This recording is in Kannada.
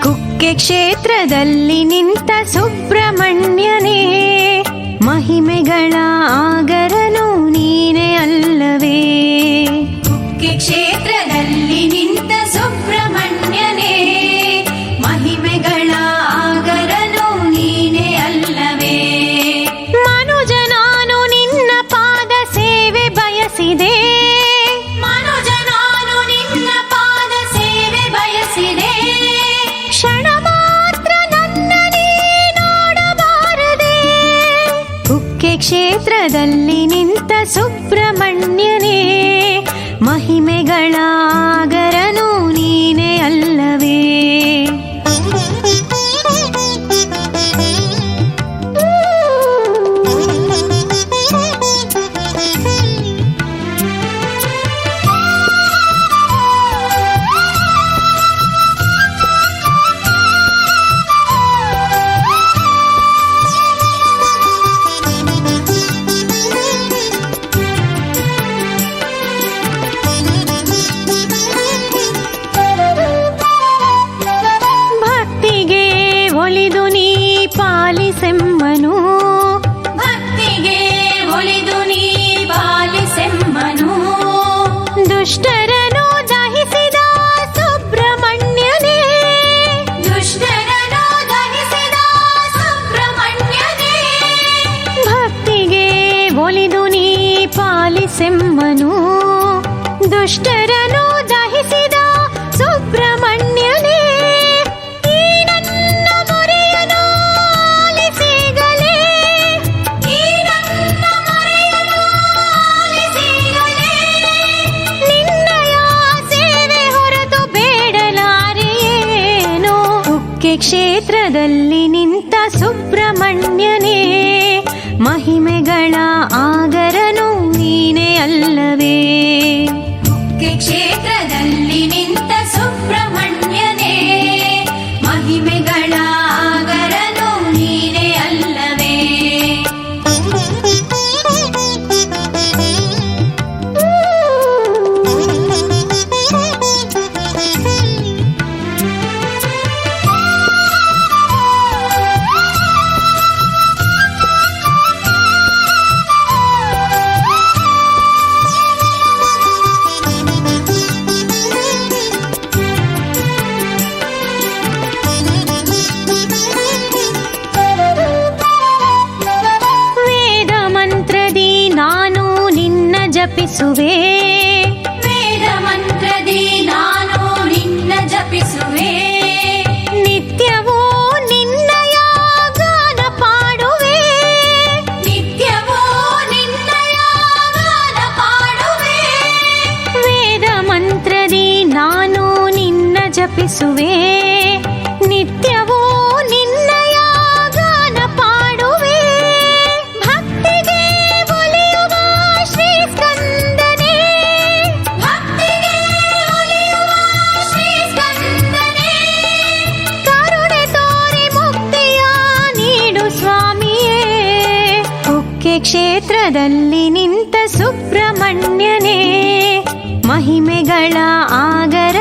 ಕುಕ್ಕೆ ಕ್ಷೇತ್ರದಲ್ಲಿ ನಿಂತ ಸುಬ್ರಹ್ಮಣ್ಯನೇ, ಮಹಿಮೆಗಳ ಆಗರನು ನೀನೇ ಅಲ್ಲವೇ. ಕುಕ್ಕೆ ಕ್ಷೇತ್ರದಲ್ಲಿ ನಿಂತ ಸುಬ್ರಹ್ಮಣ್ಯನೇ, ಮಹಿಮೆಗಳ ಆಗರನು ನೀನೇ ಅಲ್ಲವೇ. ಮನುಜ ನಾನು ನಿನ್ನ ಪಾದ ಸೇವೆ ಬಯಸಿದೆ, ಮನುಜ ನಾನು ನಿನ್ನ ಪಾದ ಸೇವೆ ಬಯಸಿದೆ. ಕ್ಷಣ ಮಾತ್ರ ನನ್ನ ನೀ ನೋಡಬಾರದೆ. ಕುಕ್ಕೆ ಕ್ಷೇತ್ರದಲ್ಲಿ ನಿಂತ ಸುಬ್ರಹ್ಮಣ್ಯನೇ, ಮಹಿಮೆಗಳ ಆಗರನು ನೀನೇ ಅಲ್ಲವೇ. ಒಲಿದು ನೀ ಪಾಲಿಸೆಮ್ಮನು, ಭಕ್ತಿಗೆ ಒಲಿದು ನೀ ಪಾಲಿಸೆಮ್ಮನು. ದುಷ್ಟರನು ದಹಿಸಿದ ಸುಬ್ರಹ್ಮಣ್ಯನೇ, ದುಷ್ಟರನು ದಹಿಸಿದ ಸುಬ್ರಹ್ಮಣ್ಯನೇ. ಭಕ್ತಿಗೆ ಒಲಿದು ನೀ ಪಾಲಿಸೆಮ್ಮನು, ದುಷ್ಟರನು ದಹಿಸಿದ ಸುಬ್ರಹ್ಮಣ್ಯನೇ. ಕ್ಷೇತ್ರದಲ್ಲಿ ನಿಂತ ಸುಬ್ರಹ್ಮಣ್ಯನೇ, ಮಹಿಮೆಗಳ ಆಗರನು ನೀನೇ ಅಲ್ಲವೇ. ಕ್ಷೇತ್ರದಲ್ಲಿ ನಿಂತ ಸುಬ್ರಹ್ಮಣ್ಯನೇ, ಮಹಿಮೆಗಳ ಆಗರನು ನೀನೇ ಅಲ್ಲವೇ. ಜಪಿಸುವೆ, ವೇದ ಮಂತ್ರದಿ ನಾನು ನಿನ್ನ ಜಪಿಸುವೆ. ನಿತ್ಯವೂ ನಿನ್ನಯ ಗಾನ ಪಾಡುವೆ, ನಿತ್ಯವೂ ನಿನ್ನಯ ಗಾನ ಪಾಡುವೆ. ವೇದ ಮಂತ್ರದಿ ನಾನು ನಿನ್ನ ಜಪಿಸುವೆ, ನಿತ್ಯವೂ ನಿನ್ನಯ ಗಾನ ಪಾಡುವೆ. ಭಕ್ತಿಗೆ ಒಲಿಯುವ ಶ್ರೀ ಸ್ಕಂದನೇ, ಭಕ್ತಿಗೆ ಒಲಿಯುವ ಶ್ರೀ ಸ್ಕಂದನೇ. ಕರುಣೆ ತೋರಿ ಮುಕ್ತಿಯ ನೀಡು ಸ್ವಾಮಿಯೇ. ಕುಕ್ಕೆ ಕ್ಷೇತ್ರದಲ್ಲಿ ನಿಂತ ಸುಬ್ರಹ್ಮಣ್ಯನೇ, ಮಹಿಮೆಗಳ ಆಗರ